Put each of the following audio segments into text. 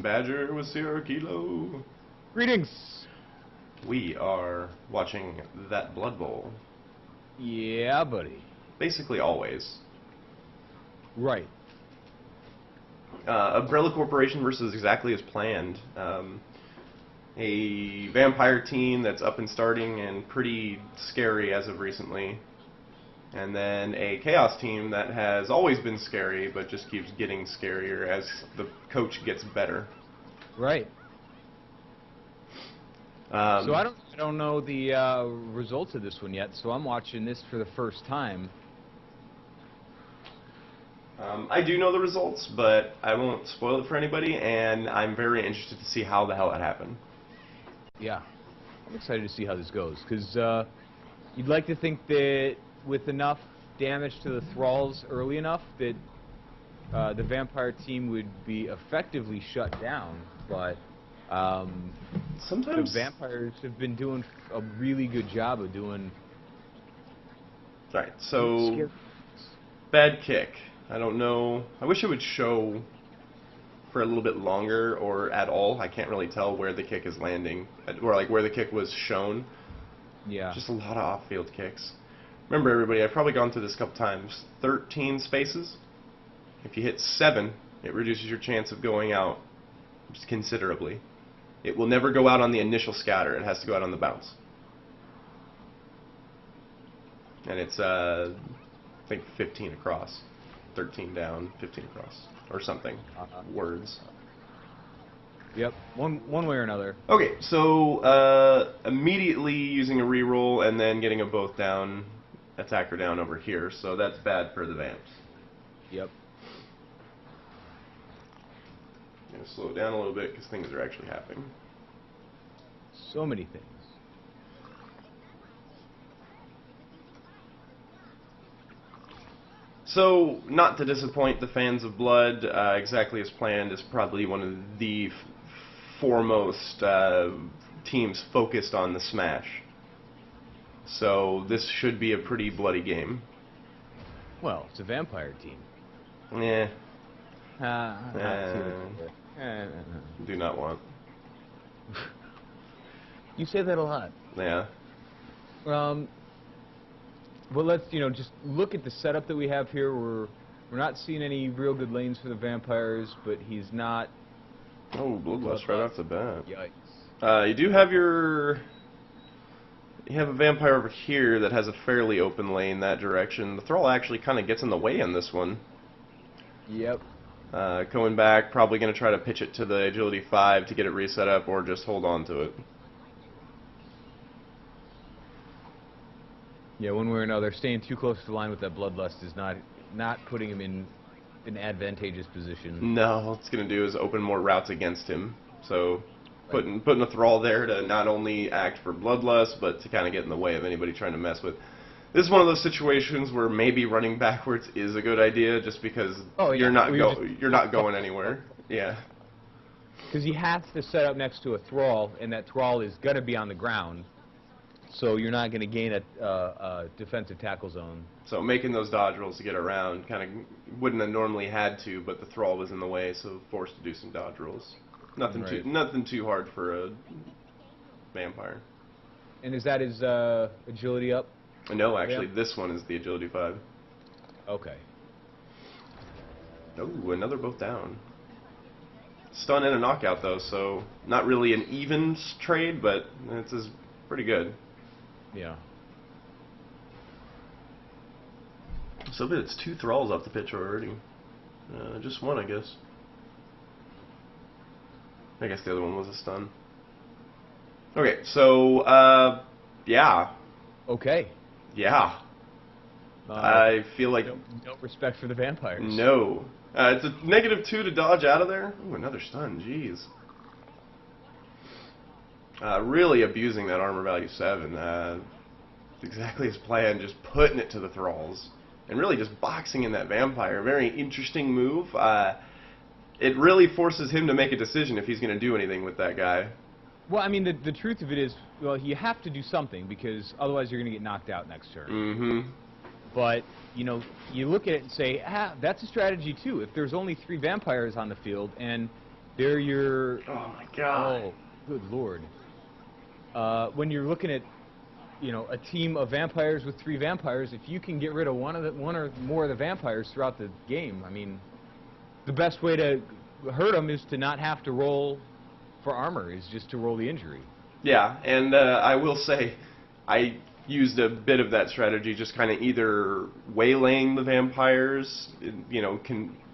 Badger with Sierra Kilo. Greetings. We are watching That Blood Bowl. Yeah, buddy. Basically always. Right. Umbrella Corporation versus Exactly as Planned. A vampire team that's up and starting and pretty scary as of recently. And then a Chaos team that has always been scary, but just keeps getting scarier as the coach gets better. Right. So I don't know the results of this one yet, so I'm watching this for the first time. I do know the results, but I won't spoil it for anybody, and I'm very interested to see how the hell that happened. Yeah. I'm excited to see how this goes, because you'd like to think that with enough damage to the thralls early enough that the vampire team would be effectively shut down, but sometimes the vampires have been doing a really good job of doing... Right, so bad kick. I don't know. I wish it would show for a little bit longer or at all. I can't really tell where the kick is landing, or like where the kick was shown. Yeah. Just a lot of off-field kicks. Remember, everybody, I've probably gone through this a couple times. 13 spaces. If you hit 7, it reduces your chance of going out just considerably. It will never go out on the initial scatter. It has to go out on the bounce. And it's, I think, 15 across. 13 down, 15 across, or something. Words. Yep, one way or another. Okay, so immediately using a reroll and then getting a both down, attacker down over here, so that's bad for the vamps. Yep. I'm going to slow it down a little bit because things are actually happening. So many things. So, not to disappoint the fans of Blood, Exactly as Planned is probably one of the foremost teams focused on the Smash. So, this should be a pretty bloody game. Well, it's a vampire team. Yeah. Do Do not want. You say that a lot. Yeah. But let's, just look at the setup that we have here. We're not seeing any real good lanes for the vampires, but he's not... Oh, Bloodlust right off the bat. Yikes. You do have You have a vampire over here that has a fairly open lane that direction. The Thrall actually kind of gets in the way in this one. Yep. Going back, probably going to try to pitch it to the Agility 5 to get it reset up, or just hold on to it. Yeah, one way or another, staying too close to the line with that Bloodlust is not putting him in an advantageous position. No, what it's going to do is open more routes against him. So putting a Thrall there to not only act for Bloodlust, but to kind of get in the way of anybody trying to mess with. This is one of those situations where maybe running backwards is a good idea, just because you're not going anywhere. Yeah. Because he has to set up next to a Thrall, and that Thrall is going to be on the ground. So you're not going to gain a defensive tackle zone. So making those dodge rolls to get around kind of wouldn't have normally had to, but the Thrall was in the way, so forced to do some dodge rolls. Nothing too hard for a vampire. And is that his agility up? No, actually, this one is the Agility 5. Okay. Oh, another both down. Stun and a knockout, though, so not really an even trade, but it's pretty good. Yeah. So but it's 2 Thralls off the pitch already. Just one, I guess. I guess the other one was a stun. Okay, so, yeah. Okay. Yeah. I feel like... No respect for the vampires. No. It's a -2 to dodge out of there. Ooh, another stun, jeez. Really abusing that armor value 7. Exactly as planned, just putting it to the Thralls. And really just boxing in that vampire. Very interesting move. It really forces him to make a decision if he's going to do anything with that guy. Well, I mean, the truth of it is, well, you have to do something, because otherwise you're going to get knocked out next turn. Mm-hmm. But, you look at it and say, that's a strategy too. If there's only 3 vampires on the field, and They're your... Oh my god. Oh, good lord. When you're looking at, you know, a team of vampires with 3 vampires, if you can get rid of one or more of the vampires throughout the game, I mean, the best way to hurt them is to not have to roll for armor, is just to roll the injury. Yeah, and I will say, I used a bit of that strategy, just kind of either waylaying the vampires, you know,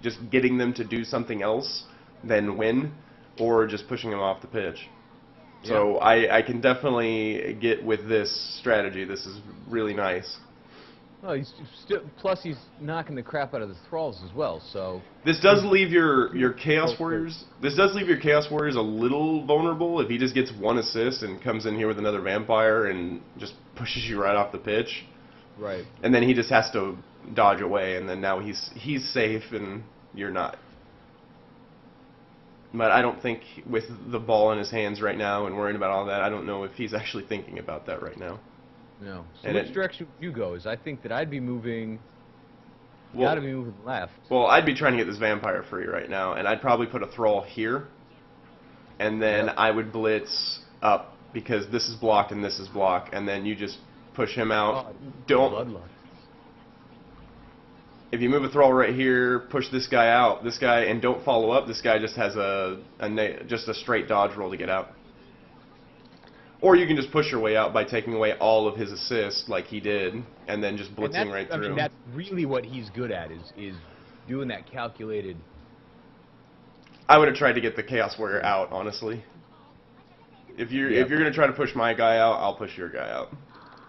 just getting them to do something else than win, or just pushing them off the pitch. Yeah. So I can definitely get with this strategy. This is really nice. Well, plus he's knocking the crap out of the thralls as well. So this does leave your Chaos Warriors. This does leave your Chaos Warriors a little vulnerable if he just gets 1 assist and comes in here with another vampire and just pushes you right off the pitch. Right. And then he just has to dodge away, and then now he's safe and you're not. But I don't think with the ball in his hands right now and worrying about all that, I don't know if he's actually thinking about that right now. No. So And which direction would you go? Is I think that I'd be moving. Well, Gotta be moving left. Well, I'd be trying to get this vampire free right now, and I'd probably put a thrall here, and then Yep. I would blitz up because this is blocked and this is blocked, and then you just push him out. Don't. Bloodlust. If you move a thrall right here, push this guy out, and don't follow up. This guy just has just a straight dodge roll to get out. Or you can just push your way out by taking away all of his assists, like he did, and then just blitzing right through. I mean, that's really what he's good at, is doing that calculated. I would have tried to get the Chaos Warrior out, honestly. If you're gonna try to push my guy out, I'll push your guy out.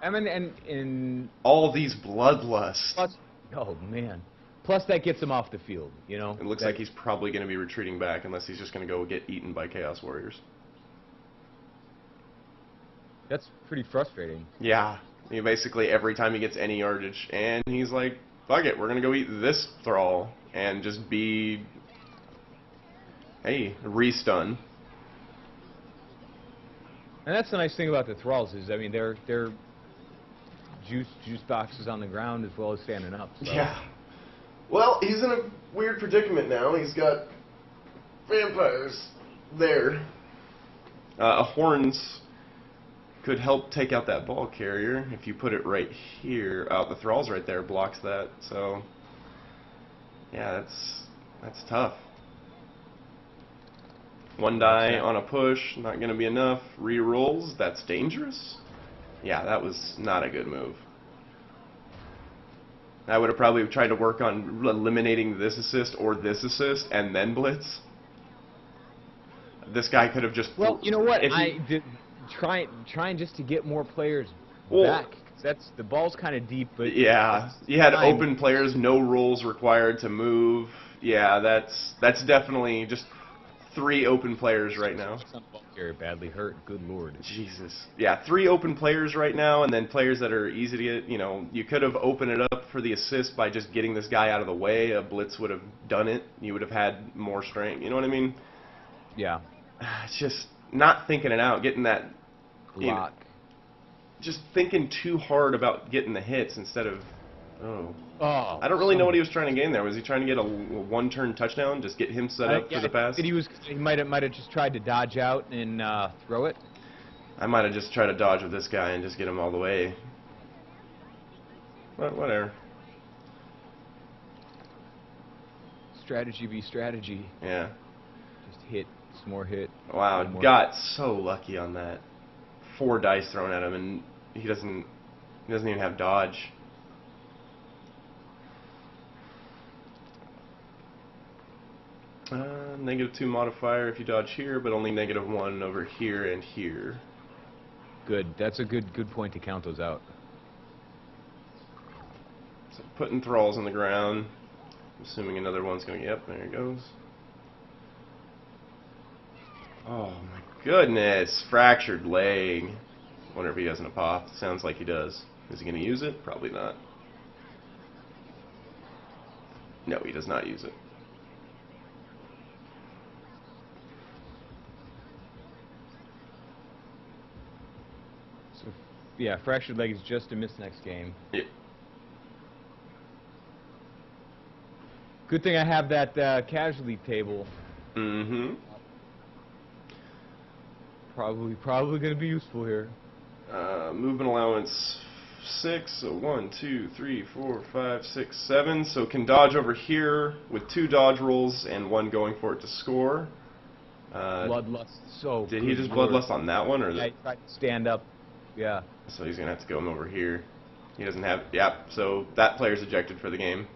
I mean, and all these bloodlust. Plus, oh man. Plus that gets him off the field, you know. It looks like he's probably going to be retreating back unless he's just going to go get eaten by Chaos Warriors. That's pretty frustrating. Yeah. Basically every time he gets any yardage, and he's like, fuck it, we're going to go eat this thrall and just be, hey, restun. And that's the nice thing about the thralls is, I mean, they're juice boxes on the ground as well as standing up. So. Yeah. Well, he's in a weird predicament now. He's got vampires there. Horns could help take out that ball carrier if you put it right here. The thrall's right there, blocks that. So, yeah, that's tough. 1 die on a push, not going to be enough. Re-rolls, that's dangerous. Yeah, that was not a good move. I would have probably tried to work on eliminating this assist or this assist and then blitz. This guy could have just... Well, you know what? I did trying just to get more players back. That's the ball's kind of deep, but... Yeah, you had open players, no rules required to move. Yeah, that's definitely just 3 open players right now. Very badly hurt. Good lord. Jesus. Yeah, 3 open players right now, and then players that are easy to get. You know, you could have opened it up for the assist by just getting this guy out of the way. A blitz would have done it. You would have had more strength. You know what I mean? Yeah. It's just not thinking it out, getting that block. Just thinking too hard about getting the hits instead of. Oh. Oh. I don't really know what he was trying to gain there. Was he trying to get a 1-turn touchdown? Just get him set up for the pass? He might have just tried to dodge out and throw it. I might have just tried to dodge with this guy and just get him all the way. But whatever. Strategy be strategy. Yeah. Just hit, some more hit. Wow, got so lucky on that. 4 dice thrown at him, and he doesn't even have dodge. -2 modifier if you dodge here, but only -1 over here and here. Good. That's a good point to count those out. So putting thralls on the ground. Assuming another one's going to... Yep, there it goes. Oh my goodness. Fractured leg. Wonder if he has an apoth. Sounds like he does. Is he going to use it? Probably not. No, he does not use it. Yeah, fractured leg is just a miss next game. Yeah. Good thing I have that casualty table. Mm-hmm. Probably going to be useful here. Movement allowance 6, so 1, 2, 3, 4, 5, 6, 7. So can dodge over here with 2 dodge rolls and 1 going for it to score. Bloodlust. So did he just bloodlust on that one, or? Yeah, he tried to stand up. Yeah. So he's gonna have to go over here. He doesn't have. Yeah. So that player's ejected for the game.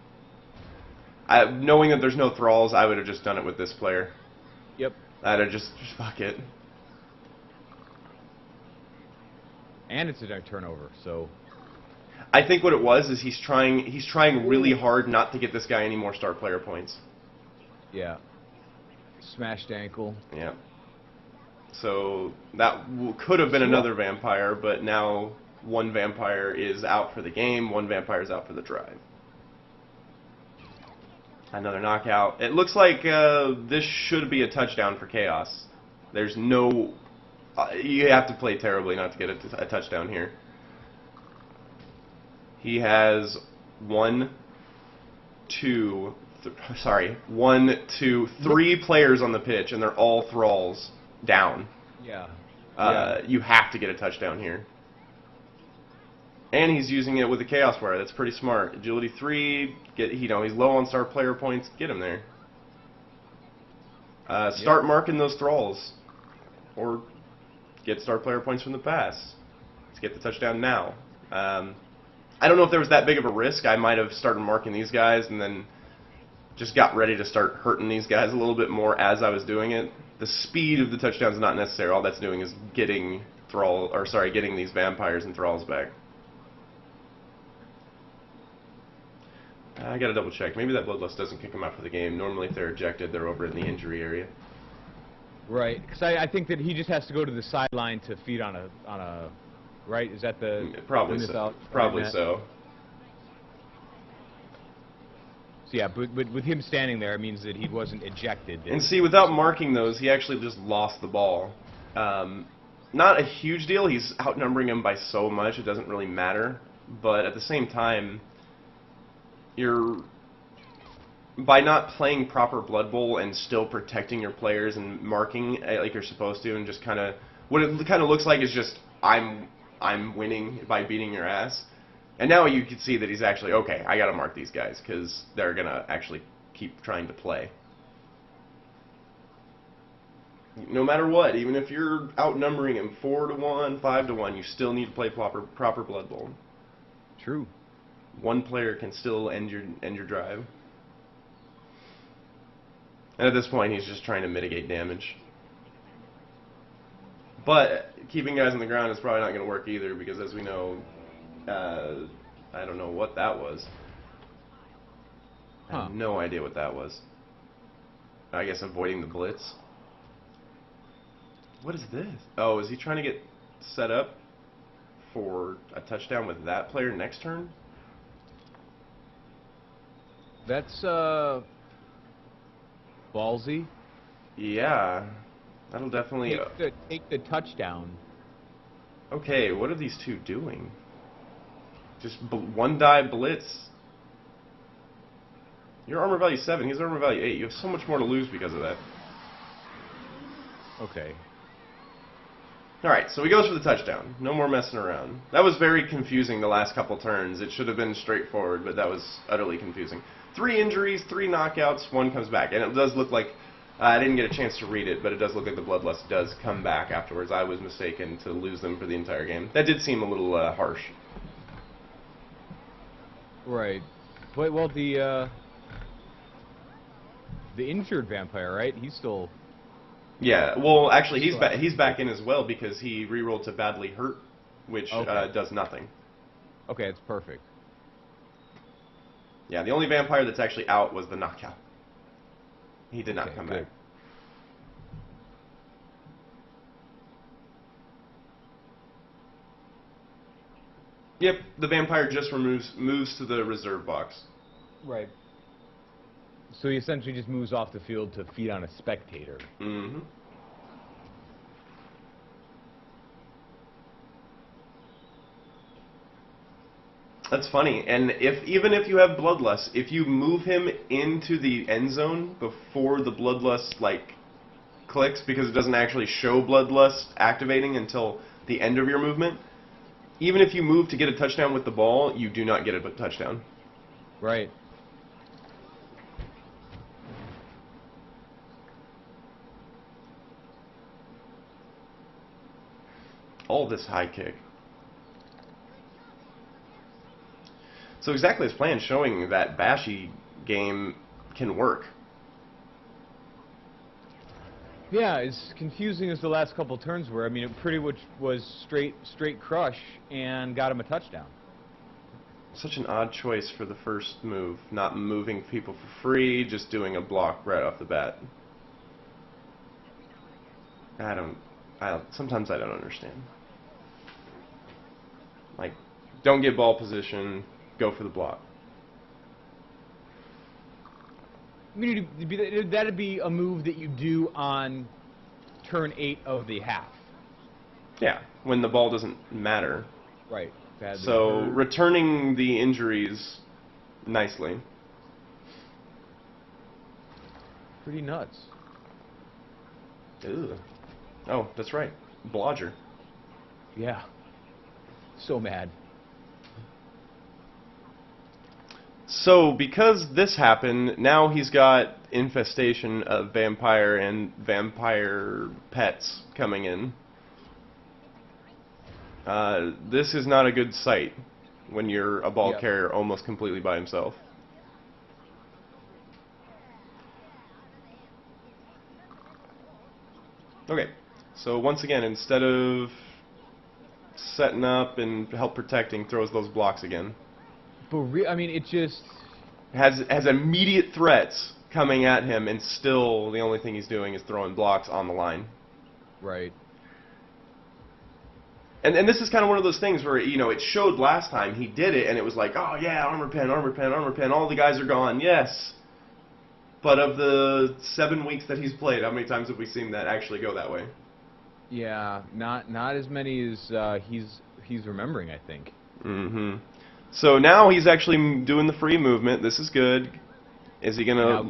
Knowing that there's no thralls, I would have just done it with this player. Yep. I'd have just fuck it. And it's a turnover, so. I think what it was is he's trying really hard not to get this guy any more star player points. Yeah. Smashed ankle. Yeah. So that could have been another vampire, but now 1 vampire is out for the game, 1 vampire is out for the drive. Another knockout. It looks like this should be a touchdown for Chaos. There's no... you have to play terribly not to get a touchdown here. He has 1, 2, 3 players on the pitch, and they're all thralls down. Yeah. You have to get a touchdown here. And he's using it with a Chaos Wire. That's pretty smart. Agility 3, he's low on star player points. Get him there. Start marking those thralls. Or get star player points from the pass. Let's get the touchdown now. I don't know if there was that big of a risk. I might have started marking these guys and then just got ready to start hurting these guys a little bit more as I was doing it. The speed of the touchdown is not necessary. All that's doing is getting these vampires and thralls back. I gotta double check. Maybe that bloodlust doesn't kick them out for the game. Normally, if they're ejected, they're over in the injury area. Right, because I think that he just has to go to the sideline to feed on a right. Is that the probably so? Probably so. So yeah, but with him standing there, it means that he wasn't ejected. And see, without marking those, he actually just lost the ball. Not a huge deal. He's outnumbering him by so much, it doesn't really matter. But at the same time, by not playing proper Blood Bowl and still protecting your players and marking like you're supposed to, and just kind of what it kind of looks like is just I'm winning by beating your ass. And now you can see that he's actually okay. I got to mark these guys because they're gonna actually keep trying to play. No matter what, even if you're outnumbering him 4-1, 5-1, you still need to play proper Blood Bowl. True. 1 player can still end your drive. And at this point, he's just trying to mitigate damage. But keeping guys on the ground is probably not going to work either, because as we know, I don't know what that was. I have no idea what that was. I guess avoiding the blitz. What is this? Oh, is he trying to get set up for a touchdown with that player next turn? That's ballsy. Yeah, that'll definitely take the touchdown. Okay, what are these two doing? Just 1-die blitz. Your armor value 7. He's armor value 8. You have so much more to lose because of that. Okay. All right, so he goes for the touchdown. No more messing around. That was very confusing the last couple turns. It should have been straightforward, but that was utterly confusing. 3 injuries, 3 knockouts, 1 comes back. And it does look like, I didn't get a chance to read it, but it does look like the Bloodlust does come back afterwards. I was mistaken to lose them for the entire game. That did seem a little harsh. Right. But, well, the injured vampire, right? He's still... Yeah, well, actually, he's back in as well because he rerolled to badly hurt, which does nothing. Okay, it's perfect. Yeah, the only vampire that's actually out was the knockout. He did not come back. Yep, the vampire just moves to the reserve box. Right. So he essentially just moves off the field to feed on a spectator. Mm-hmm. That's funny. And even if you have Bloodlust, if you move him into the end zone before the Bloodlust clicks because it doesn't actually show Bloodlust activating until the end of your movement. Even if you move to get a touchdown with the ball, you do not get a touchdown. Right. All this high kick. So exactly as planned, showing that Bashy game can work. Yeah, as confusing as the last couple turns were, I mean, it pretty much was straight crush and got him a touchdown. Such an odd choice for the first move, not moving people for free, just doing a block right off the bat. Sometimes I don't understand. Like, don't get ball position, go for the block. I mean, that'd be a move that you do on turn 8 of the half. Yeah, when the ball doesn't matter. Right. Badly So, hurt. returning the injuries nicely. Pretty nuts. Ugh. Oh, that's right. Blodger. Yeah. So mad. So, because this happened, now he's got infestation of vampire and vampire pets coming in. This is not a good sight when you're a ball carrier almost completely by himself. Okay, so once again, instead of setting up and help protecting, throws those blocks again. But I mean, it just has immediate threats coming at him, and still the only thing he's doing is throwing blocks on the line. Right. And this is kind of one of those things where, you know, it showed last time he did it, and it was like, oh yeah, armor pen, armor pen, armor pen, all the guys are gone, yes. But of the 7 weeks that he's played, how many times have we seen that actually go that way? Yeah, not as many as he's remembering, I think. Mm-hmm. So now he's actually doing the free movement. This is good. Is he gonna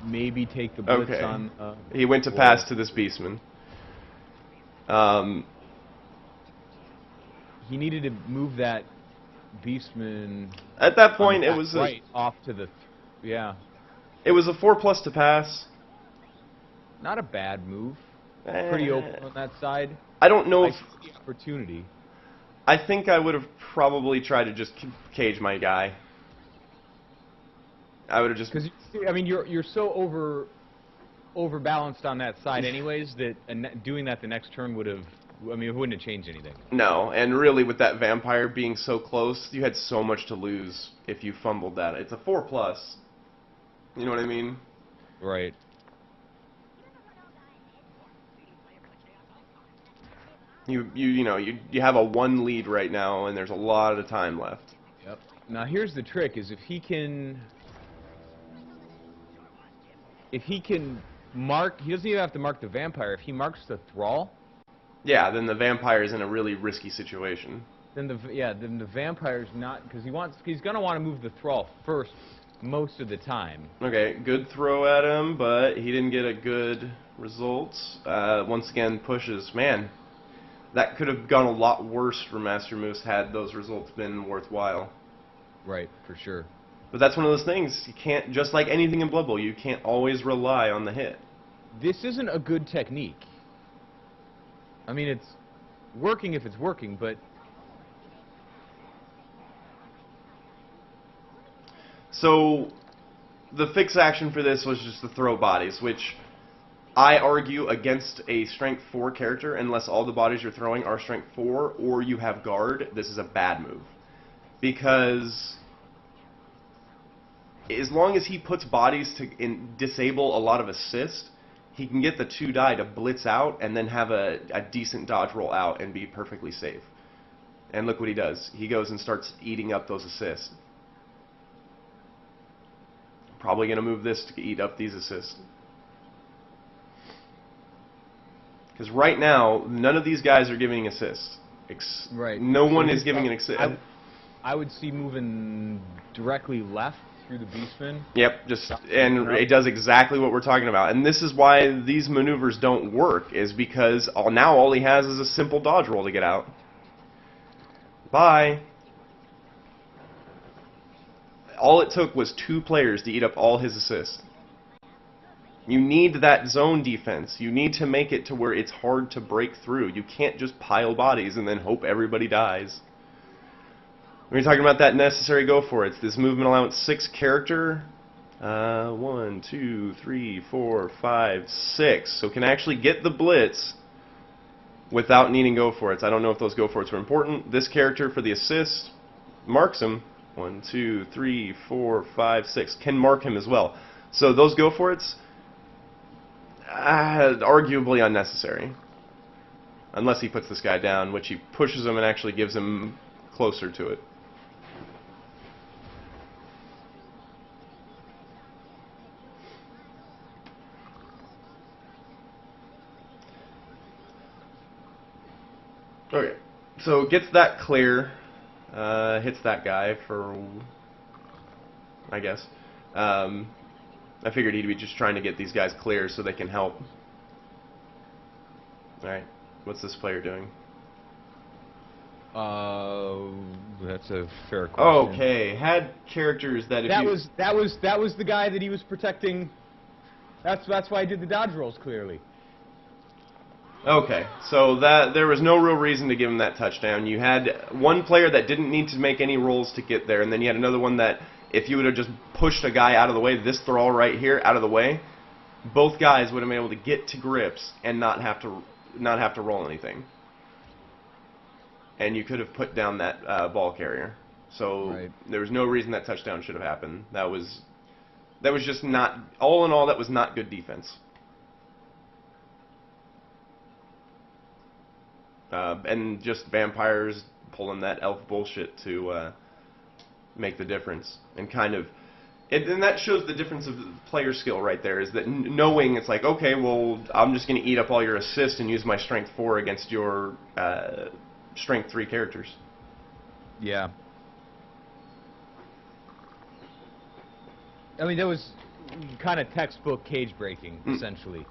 maybe take the blitz okay. on? He went to pass to this beastman. He needed to move that beastman. At that point, it was right off to the. Yeah. It was a 4+ to pass. Not a bad move. Pretty open on that side. I don't know if the opportunity. I think I would have probably tried to just cage my guy. I would have just because I mean you're so overbalanced on that side anyways that doing that the next turn would have. I mean, it wouldn't have changed anything. No, and really with that vampire being so close, you had so much to lose if you fumbled that. It's a 4+. You know what I mean? Right. You know, you have a 1 lead right now, and there's a lot of time left. Yep. Now here's the trick: is if he can mark, he doesn't even have to mark the vampire. If he marks the thrall. Yeah, then the vampire's in a really risky situation. Then the vampire's not, because he's gonna want to move the thrall first most of the time. Okay, good throw at him, but he didn't get a good result. Once again, pushes. Man, that could have gone a lot worse for Master Moose had those results been worthwhile. Right, for sure. But that's one of those things. You can't, just like anything in Blood Bowl, you can't always rely on the hit. This isn't a good technique. I mean, it's working if it's working, but... So, the fix action for this was just to throw bodies, which I argue against a Strength 4 character, unless all the bodies you're throwing are Strength 4, or you have guard, this is a bad move. Because as long as he puts bodies to disable a lot of assist, he can get the 2 die to blitz out and then have a decent dodge roll out and be perfectly safe. And look what he does. He goes and starts eating up those assists. Probably going to move this to eat up these assists. Because right now, none of these guys are giving assists. Right. No one is giving an assist. I would see moving directly left through the beastman. Yep, and it does exactly what we're talking about. And this is why these maneuvers don't work, is because now all he has is a simple dodge roll to get out. Bye. All it took was 2 players to eat up all his assists. You need that zone defense. You need to make it to where it's hard to break through. You can't just pile bodies and then hope everybody dies. When you're talking about that necessary go for it, this movement allowance 6 character. 1, 2, 3, 4, 5, 6. So can actually get the blitz without needing go for it. I don't know if those go for it were important. This character for the assist marks him. 1, 2, 3, 4, 5, 6. Can mark him as well. So those go for it's arguably unnecessary. Unless he puts this guy down, which he pushes him and actually gives him closer to it. Okay, so gets that clear, hits that guy for, I guess. I figured he'd be just trying to get these guys clear so they can help. Alright, what's this player doing? That's a fair question. Okay, had characters that if that was the guy that he was protecting. That's why I did the dodge rolls clearly. Okay, so there was no real reason to give him that touchdown. You had one player that didn't need to make any rolls to get there, and then you had another one that if you would have just pushed a guy out of the way, this thrall right here out of the way, both guys would have been able to get to grips and not have to roll anything. And you could have put down that ball carrier. So there was no reason that touchdown should have happened. That was just not, all in all, that was not good defense. And just vampires pulling that elf bullshit to make the difference. And kind of, and that shows the difference of player skill right there, is that knowing it's like, okay, well, I'm just going to eat up all your assists and use my strength 4 against your strength 3 characters. Yeah. I mean, that was kind of textbook cage breaking, essentially.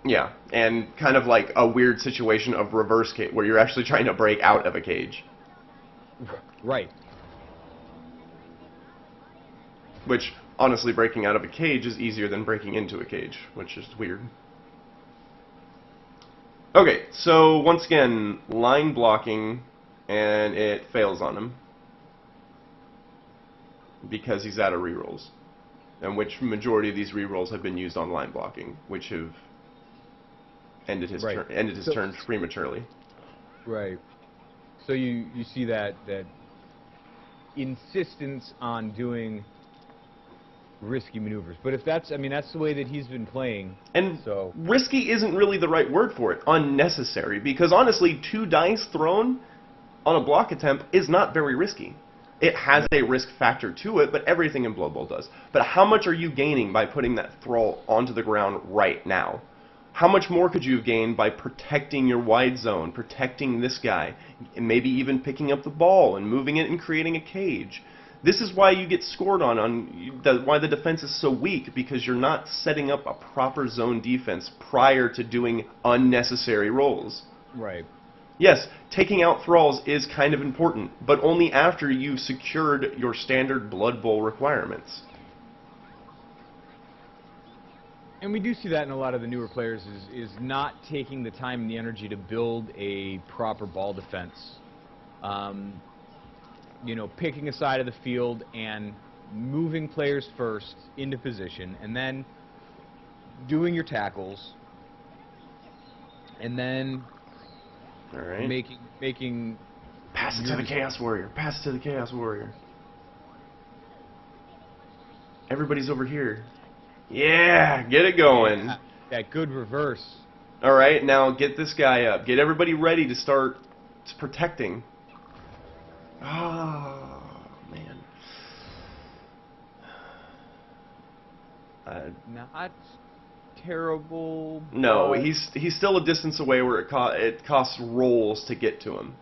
Yeah, and kind of like a weird situation of reverse cage, where you're actually trying to break out of a cage. Right. Which, honestly, breaking out of a cage is easier than breaking into a cage, which is weird. Okay, so once again, line blocking, and it fails on him. Because he's out of rerolls. And which majority of these rerolls have been used on line blocking, which have ended his turn prematurely. Right. So you see that insistence on doing risky maneuvers. But if that's, I mean, that's the way that he's been playing. And so risky isn't really the right word for it. Unnecessary. Because honestly, 2 dice thrown on a block attempt is not very risky. It has a risk factor to it, but everything in Blood Bowl does. But how much are you gaining by putting that thrall onto the ground right now? How much more could you have gained by protecting your wide zone, protecting this guy, and maybe even picking up the ball and moving it and creating a cage? This is why you get scored on why the defense is so weak, because you're not setting up a proper zone defense prior to doing unnecessary rolls. Right. Yes, taking out thralls is kind of important, but only after you've secured your standard Blood Bowl requirements. And we do see that in a lot of the newer players, is not taking the time and the energy to build a proper ball defense. You know, picking a side of the field and moving players first into position, and then doing your tackles, and then making pass it to the Chaos Warrior. Pass it to the Chaos Warrior. Everybody's over here. Yeah, get it going. That good reverse. All right, now get this guy up. Get everybody ready to start protecting. Oh, man. Not terrible. No, he's still a distance away where it costs rolls to get to him.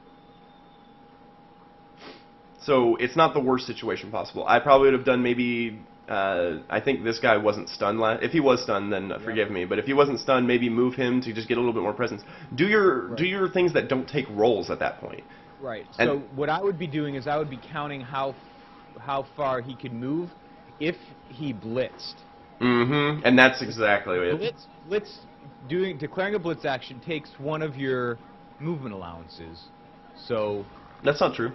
So it's not the worst situation possible. I probably would have done maybe I think this guy wasn't stunned last. If he was stunned, then forgive me. But if he wasn't stunned, maybe move him to just get a little bit more presence. Do your things that don't take rolls at that point. Right. So what I would be doing is I would be counting how far he could move if he blitzed. Mm-hmm. And that's exactly it. Declaring a blitz action takes one of your movement allowances. So that's not true.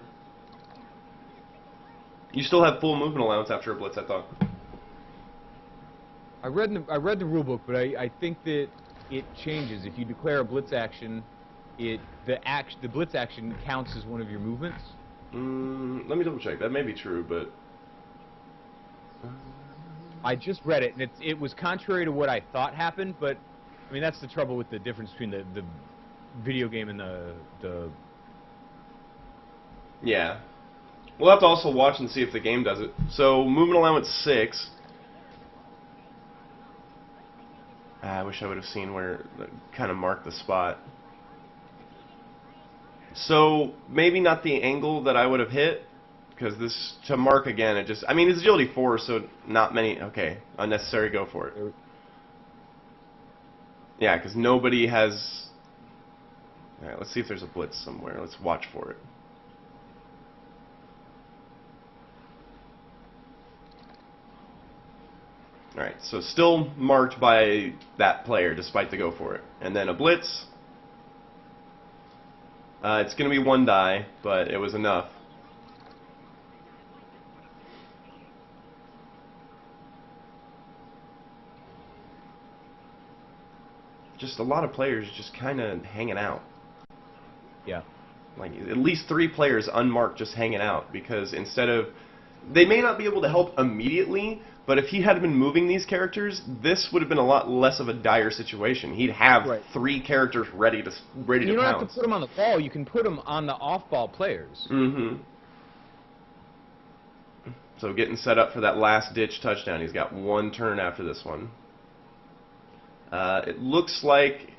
You still have full movement allowance after a blitz, I thought. I read the rule book, but I think that it changes. If you declare a blitz action, the blitz action counts as one of your movements. Let me double check. That may be true, but I just read it, and it was contrary to what I thought happened. But I mean, that's the trouble with the difference between the video game and the. Yeah. We'll have to also watch and see if the game does it. So, movement allowance 6. I wish I would have seen where kind of marked the spot. So, maybe not the angle that I would have hit, because this, to mark again, it just, I mean, it's agility 4, so not many, okay, unnecessary, go for it. Yeah, because nobody has, alright, let's see if there's a blitz somewhere, let's watch for it. Alright, so still marked by that player despite the go for it. And then a blitz. It's going to be 1 die, but it was enough. Just a lot of players just kind of hanging out. Yeah. Like at least 3 players unmarked just hanging out, because instead of, they may not be able to help immediately, but if he had been moving these characters, this would have been a lot less of a dire situation. He'd have 3 characters ready to pounce. You don't have to put them on the ball. You can put them on the off-ball players. Mm-hmm. So getting set up for that last-ditch touchdown. He's got 1 turn after this one. It looks like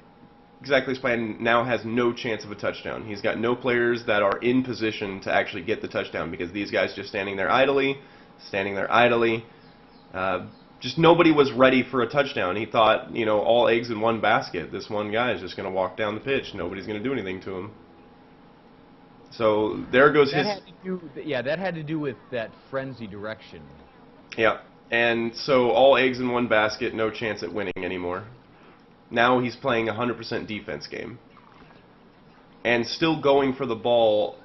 exactly his plan now has no chance of a touchdown. He's got no players that are in position to actually get the touchdown, because these guys just standing there idly. Just nobody was ready for a touchdown. He thought, you know, all eggs in one basket. This one guy is just going to walk down the pitch. Nobody's going to do anything to him. So there goes his. That had to do with that frenzy direction. Yeah, and so all eggs in one basket, no chance at winning anymore. Now he's playing a 100% defense game, and still going for the ball.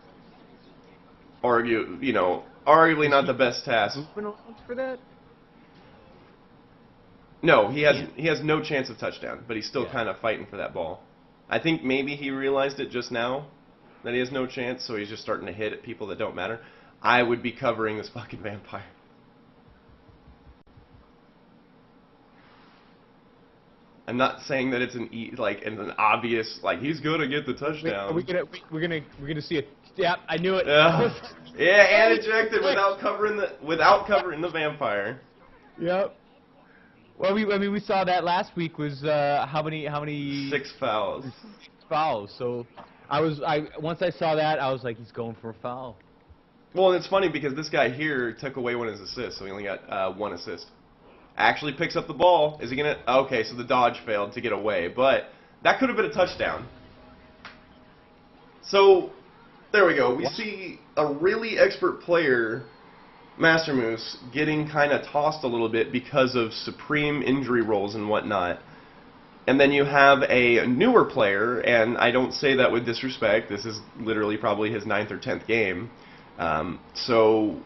Arguably not the best task. For that? No, he has no chance of touchdown, but he's still kind of fighting for that ball. I think maybe he realized it just now that he has no chance, so he's just starting to hit at people that don't matter. I would be covering this fucking vampire. I'm not saying that it's an obvious he's gonna get the touchdown. We're gonna see it. Yeah, I knew it. Yeah, and ejected without covering the vampire. Yep. Well, we saw that last week was how many 6 fouls. 6 fouls. So once I saw that, I was like, he's going for a foul. Well, and it's funny because this guy here took away 1 of his assists, so he only got 1 assist. Actually picks up the ball. Is he gonna? Okay, so the dodge failed to get away, but that could have been a touchdown. So there we go. We see a really expert player, Master Moose, getting kind of tossed a little bit because of supreme injury rolls and whatnot. And then you have a newer player, and I don't say that with disrespect. This is literally probably his 9th or 10th game. So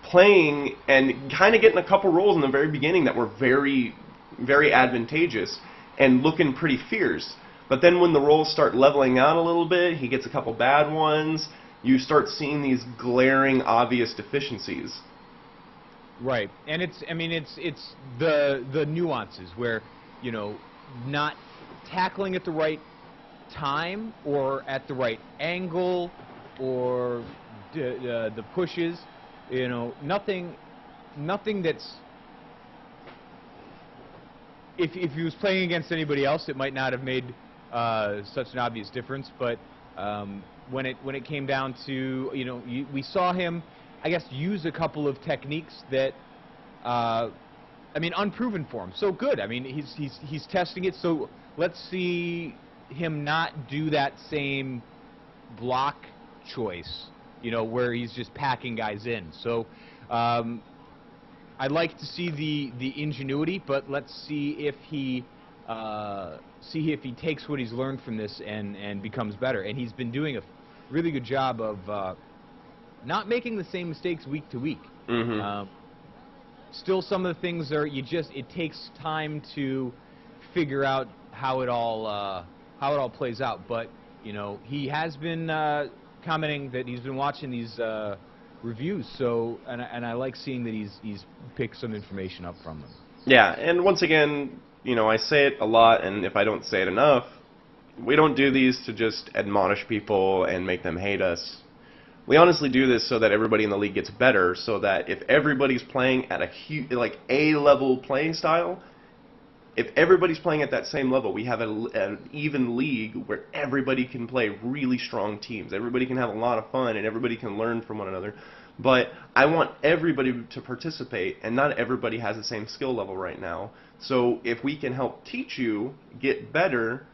playing and kind of getting a couple rolls in the very beginning that were very, very advantageous and looking pretty fierce. But then when the rolls start leveling out a little bit, he gets a couple bad ones. You start seeing these glaring, obvious deficiencies. Right, and it's the nuances where, you know, not tackling at the right time or at the right angle or the pushes, you know, nothing that's, if he was playing against anybody else, it might not have made such an obvious difference, but when it came down to, you know, we saw him, I guess, use a couple of techniques that I mean, unproven form. So good. I mean, he's testing it. So let's see him not do that same block choice, you know, where he's just packing guys in. So I'd like to see the ingenuity, but let's see if he takes what he's learned from this and becomes better. And he's been doing a really good job of not making the same mistakes week to week. Mm-hmm. Still, some of the things are it takes time to figure out how it all plays out. But you know, he has been commenting that he's been watching these reviews. So, and I like seeing that he's picked some information up from them. Yeah, and once again, you know, I say it a lot, and if I don't say it enough, we don't do these to just admonish people and make them hate us. We honestly do this so that everybody in the league gets better, so that if everybody's playing at a A-level playing style, if everybody's playing at that same level, we have an even league where everybody can play really strong teams. Everybody can have a lot of fun, and everybody can learn from one another. But I want everybody to participate, and not everybody has the same skill level right now. So if we can help teach you get better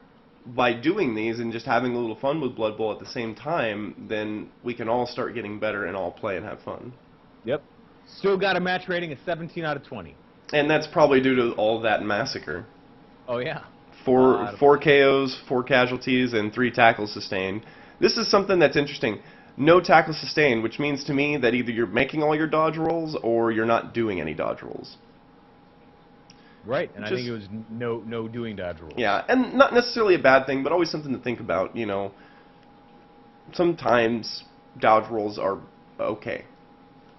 by doing these and just having a little fun with Blood Bowl at the same time, then we can all start getting better and all play and have fun. Yep. Still got a match rating of 17 out of 20. And that's probably due to all that massacre. Oh, yeah. Four KOs, 4 casualties, and 3 tackles sustained. This is something that's interesting. No tackles sustained, which means to me that either you're making all your dodge rolls or you're not doing any dodge rolls. Right, and I think it was no doing dodge rolls. Yeah, and not necessarily a bad thing, but always something to think about. You know, sometimes dodge rolls are okay.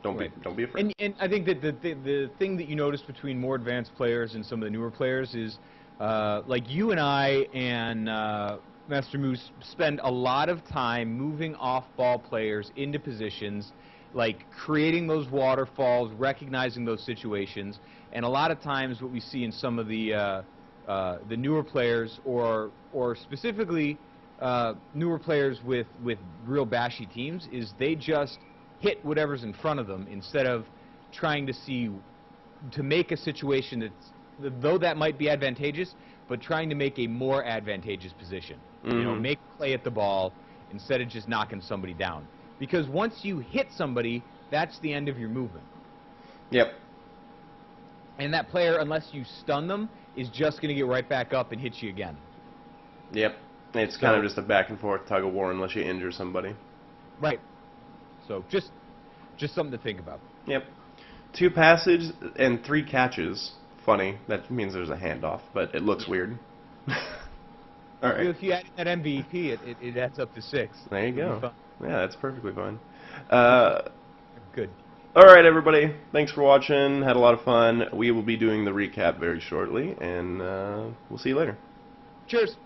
Don't be afraid. And I think that the thing that you notice between more advanced players and some of the newer players is, like you and I and Master Moose spend a lot of time moving off-ball players into positions, like creating those waterfalls, recognizing those situations. And a lot of times what we see in some of the newer players, or specifically newer players with real bashy teams, is they just hit whatever's in front of them instead of trying to make a situation that's, though that might be advantageous, but trying to make a more advantageous position. Mm-hmm. You know, make a play at the ball instead of just knocking somebody down. Because once you hit somebody, that's the end of your movement. Yep. And that player, unless you stun them, is just going to get right back up and hit you again. Yep. It's kind of just a back and forth tug of war unless you injure somebody. Right. So just something to think about. Yep. 2 passes and 3 catches. Funny. That means there's a handoff, but it looks weird. All right. If you add that MVP, it adds up to 6. There you go. Yeah, that's perfectly fine. Good. All right, everybody. Thanks for watching. Had a lot of fun. We will be doing the recap very shortly, and we'll see you later. Cheers.